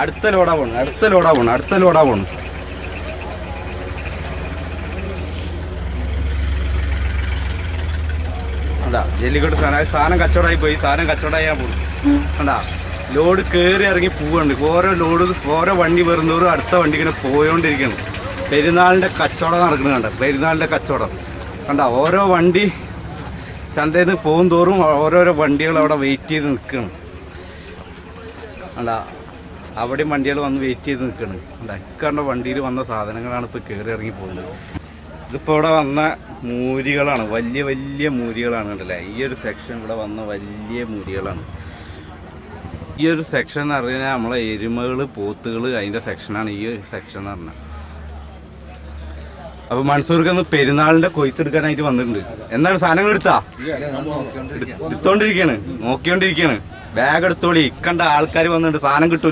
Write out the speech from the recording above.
അടുത്ത ലോഡാ പോണു അതാ ജല്ലിക്കോട്ട് സാധനം കച്ചവടമായി പോയി, സാധനം കച്ചവടമായാൻ പോകും. കണ്ടാ ലോഡ് കയറി ഇറങ്ങി പോവുകയുണ്ട്. ഓരോ വണ്ടി വരുന്നവരും അടുത്ത വണ്ടി ഇങ്ങനെ പോയോണ്ടിരിക്കണം. പെരുന്നാളിൻ്റെ കച്ചവടം നടക്കുന്നത് കണ്ട, പെരുന്നാളിൻ്റെ കച്ചവടം കണ്ട. ഓരോ വണ്ടി ചന്തയിൽ നിന്ന് പോകും തോറും ഓരോരോ വണ്ടികൾ അവിടെ വെയിറ്റ് ചെയ്ത് നിൽക്കണം. കണ്ട അവിടെയും വണ്ടികൾ വന്ന് വെയിറ്റ് ചെയ്ത് നിൽക്കണം. കണ്ട ഇക്കണ്ട വണ്ടിയിൽ വന്ന സാധനങ്ങളാണ് ഇപ്പോൾ കയറി ഇറങ്ങി പോകുന്നത്. ഇതിപ്പോൾ ഇവിടെ വന്ന മൂരികളാണ്, വലിയ വലിയ മൂരികളാണ്. കണ്ടല്ലേ, ഈ ഒരു സെക്ഷൻ ഇവിടെ വന്ന വലിയ മൂരികളാണ്. ഈ ഒരു സെക്ഷൻ എന്ന് പറഞ്ഞാൽ നമ്മളെ എരുമകൾ, പോത്തുകൾ, അതിൻ്റെ സെക്ഷനാണ് ഈ സെക്ഷൻ എന്ന് പറഞ്ഞാൽ. അപ്പോൾ മൻസൂർക്കൊന്ന് പെരുന്നാളിൻ്റെ കൊയ്ത്തെടുക്കാനായിട്ട് വന്നിട്ടുണ്ട്. എന്താണ് സാധനങ്ങൾ എടുത്തോണ്ടിരിക്കുകയാണ്, നോക്കിക്കൊണ്ടിരിക്കുകയാണ്. ബാഗ് എടുത്തോളി, ഇക്കണ്ട ആൾക്കാർ വന്നിട്ടുണ്ട്, സാധനം കിട്ടൂല.